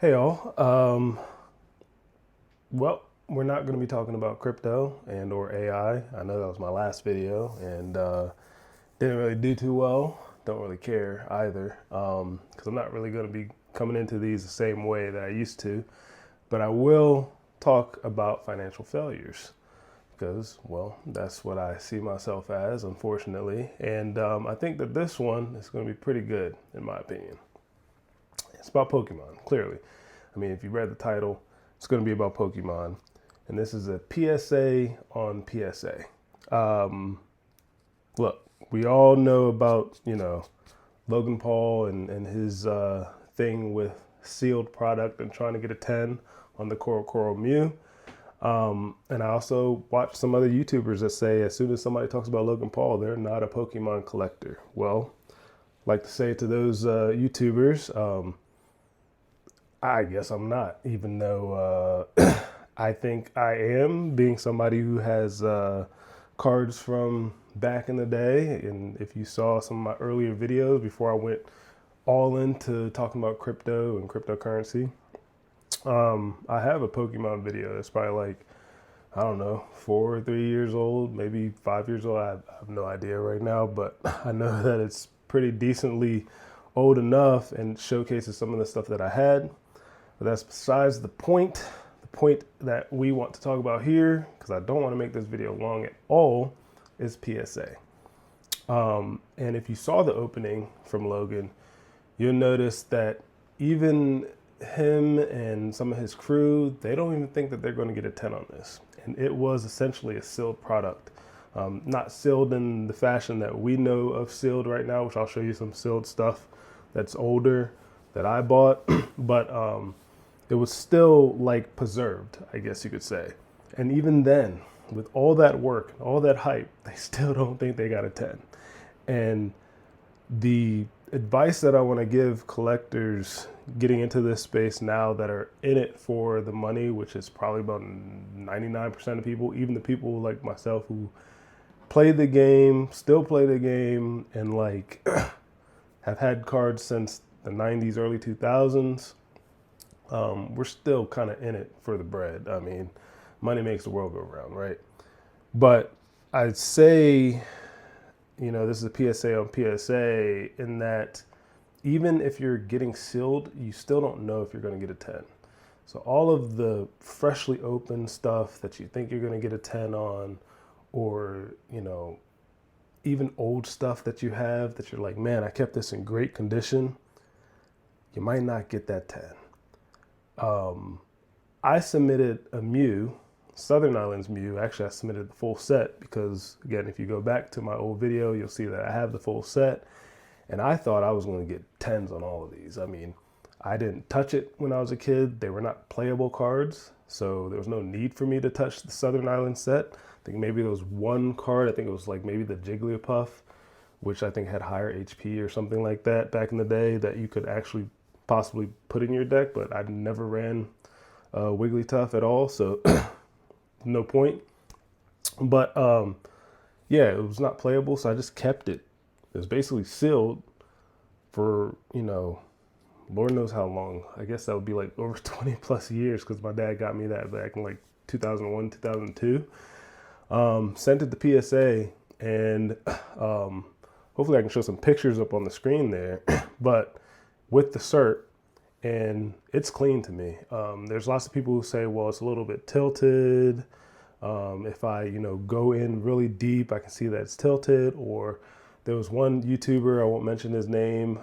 Hey all. Well, we're not going to be talking about crypto and or AI. I know that was my last video and didn't really do too well. Don't really care either because I'm not really going to be coming into these the same way that I used to. But I will talk about financial failures because, well, that's what I see myself as, unfortunately. And I think that this one is going to be pretty good, in my opinion. It's about Pokemon, clearly. I mean, if you read the title, it's going to be about Pokemon. And this is a PSA on PSA. Look, we all know about, Logan Paul and his thing with sealed product and trying to get a 10 on the CoroCoro Mew. And I also watch some other YouTubers that say as soon as somebody talks about Logan Paul, they're not a Pokemon collector. Well, I'd like to say to those YouTubers, I guess I'm not, even though I think I am, being somebody who has cards from back in the day. And if you saw some of my earlier videos before I went all into talking about crypto and cryptocurrency, I have a Pokemon video that's probably like, I don't know, 4 or 3 years old, maybe 5 years old. I have no idea right now, but I know that it's pretty decently old enough and showcases some of the stuff that I had. But that's besides the point. The point that we want to talk about here, because I don't want to make this video long at all, is PSA. And if you saw the opening from Logan, you'll notice that even him and some of his crew, they don't even think that they're going to get a 10 on this. And it was essentially a sealed product. Not sealed in the fashion that we know of sealed right now, which I'll show you some sealed stuff that's older that I bought, but it was still like preserved, I guess you could say. And even then, with all that work, all that hype, they still don't think they got a 10. And the advice that I want to give collectors getting into this space now that are in it for the money, which is probably about 99% of people, even the people like myself who played the game, still play the game, and like have had cards since the 90s, early 2000s. We're still kind of in it for the bread. I mean, money makes the world go round, right? But I'd say, this is a PSA on PSA in that even if you're getting sealed, you still don't know if you're going to get a 10. So all of the freshly opened stuff that you think you're going to get a 10 on, or, even old stuff that you have that you're like, man, I kept this in great condition, you might not get that 10. I submitted a Mew, Southern Islands Mew. Actually, I submitted the full set because, again, if you go back to my old video, you'll see that I have the full set. And I thought I was going to get 10s on all of these. I mean, I didn't touch it when I was a kid. They were not playable cards, so there was no need for me to touch the Southern Islands set. I think maybe there was one card. I think it was like maybe the Jigglypuff, which I think had higher HP or something like that back in the day that you could actually possibly put in your deck, but I never ran Wigglytuff at all, so no point. But yeah, it was not playable, so I just kept it. It was basically sealed for, Lord knows how long. I guess that would be like over 20 plus years because my dad got me that back in like 2001, 2002. Sent it to PSA, and hopefully I can show some pictures up on the screen there. But with the cert, and it's clean to me. There's lots of people who say, well, it's a little bit tilted. If I, go in really deep, I can see that it's tilted. Or there was one YouTuber, I won't mention his name.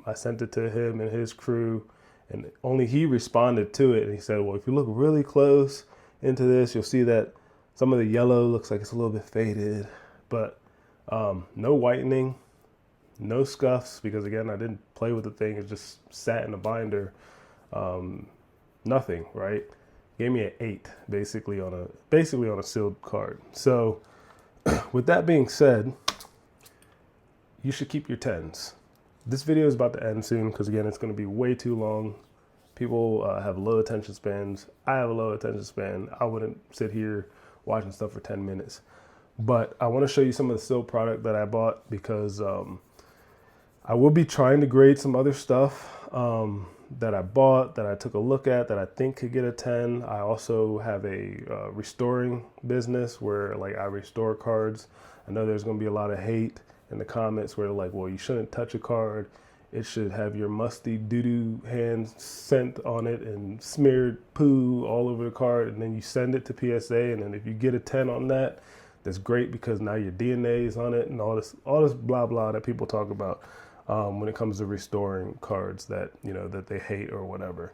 I sent it to him and his crew, and only he responded to it. And he said, well, if you look really close into this, you'll see that some of the yellow looks like it's a little bit faded, but no whitening. No scuffs, because again, I didn't play with the thing. It just sat in a binder. Nothing, right? Gave me an 8, basically on a sealed card. So with that being said, you should keep your 10s. This video is about to end soon because again, it's going to be way too long. People have low attention spans. I have a low attention span. I wouldn't sit here watching stuff for 10 minutes. But I want to show you some of the sealed product that I bought because I will be trying to grade some other stuff. that I bought, that I took a look at, that I think could get a 10. I also have a restoring business where like I restore cards. I know there's going to be a lot of hate in the comments where like, well, you shouldn't touch a card. It should have your musty doo-doo hand scent on it and smeared poo all over the card, and then you send it to PSA, and then if you get a 10 on that, that's great because now your DNA is on it and all this blah blah that people talk about when it comes to restoring cards that that they hate or whatever.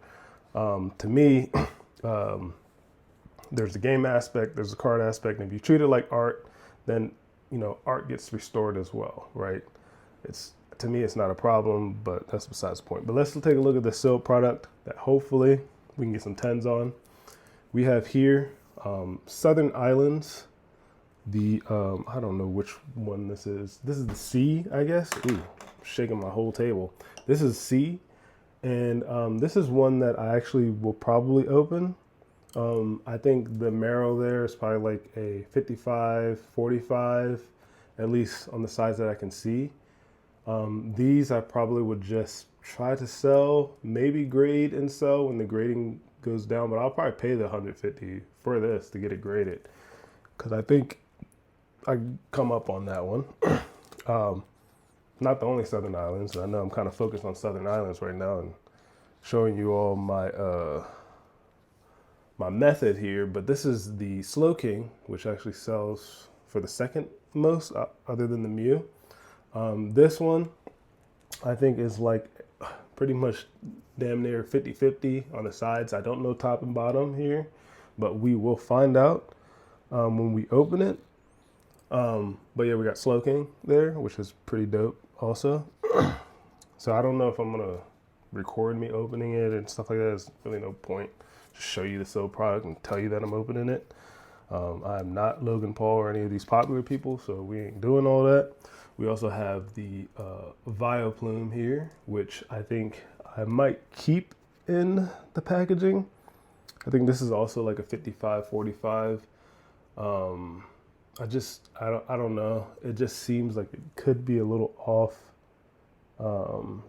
To me, there's the game aspect, there's the card aspect, and if you treat it like art, then art gets restored as well, right? To me, it's not a problem, but that's besides the point. But let's take a look at the sealed product that hopefully we can get some 10s on. We have here Southern Islands. The I don't know which one this is. This is the C, I guess. Ooh, shaking my whole table. This is C, and this is one that I actually will probably open. I think the marrow there is probably like a 55, 45, at least on the size that I can see. These I probably would just try to sell, maybe grade and sell when the grading goes down, but I'll probably pay the 150 for this to get it graded because I think I come up on that one. Not the only Southern Islands. I know I'm kind of focused on Southern Islands right now and showing you all my my method here, but this is the Slow King, which actually sells for the second most other than the Mew. This one I think is like pretty much damn near 50-50 on the sides. I don't know top and bottom here, but we will find out when we open it. But yeah, we got Slow King there, which is pretty dope also. So I don't know if I'm gonna record me opening it and stuff like that. There's really no point. Just show you the sold product and tell you that I'm opening it. I'm not Logan Paul or any of these popular people, so we ain't doing all that. We also have the Vioplume here, which I think I might keep in the packaging. I think this is also like a 55-45. I don't know. It just seems like it could be a little off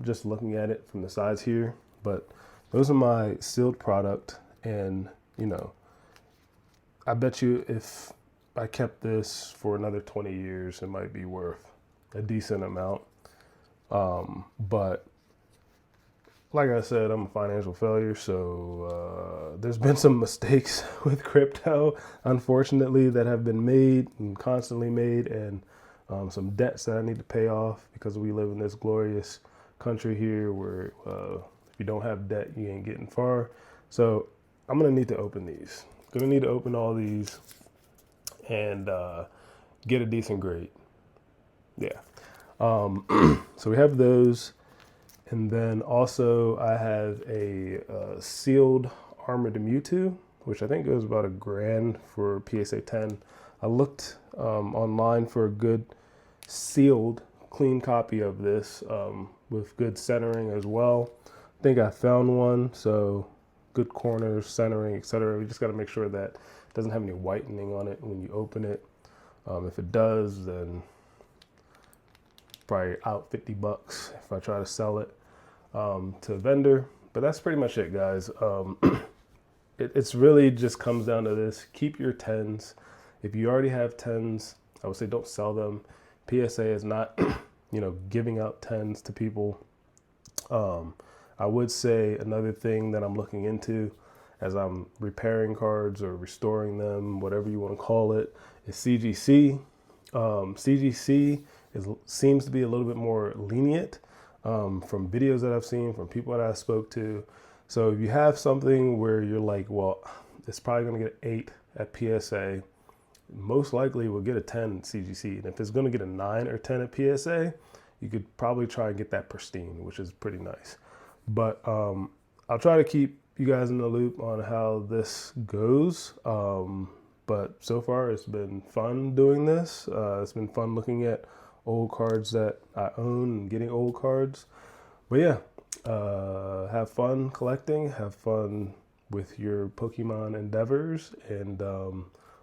just looking at it from the sides here. But those are my sealed product, and I bet you if I kept this for another 20 years, it might be worth a decent amount. But like I said, I'm a financial failure, so there's been some mistakes with crypto, unfortunately, that have been made and constantly made, and some debts that I need to pay off because we live in this glorious country here where if you don't have debt, you ain't getting far. So I'm gonna need to open these. Gonna need to open all these and get a decent grade. Yeah. So we have those. And then also I have a sealed Armored Mewtwo, which I think goes about $1,000 for PSA 10. I looked online for a good sealed, clean copy of this with good centering as well. I think I found one, so good corners, centering, etc. We just got to make sure that it doesn't have any whitening on it when you open it. If it does, then probably out 50 bucks if I try to sell it to a vendor. But that's pretty much it, guys. It's really just comes down to this. Keep your 10s. If you already have 10s, I would say don't sell them. PSA is not giving out 10s to people. I would say another thing that I'm looking into as I'm repairing cards or restoring them, whatever you want to call it, is CGC. CGC seems to be a little bit more lenient from videos that I've seen, from people that I spoke to. So if you have something where you're like, well, it's probably going to get an 8 at PSA, most likely we'll get a 10 CGC. And if it's going to get a 9 or 10 at PSA, you could probably try and get that pristine, which is pretty nice. But I'll try to keep you guys in the loop on how this goes. But so far it's been fun doing this. It's been fun looking at old cards that I own and getting old cards. But yeah, have fun collecting, have fun with your Pokemon endeavors, and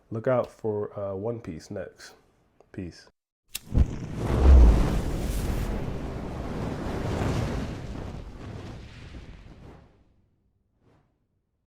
look out for One Piece next. Peace.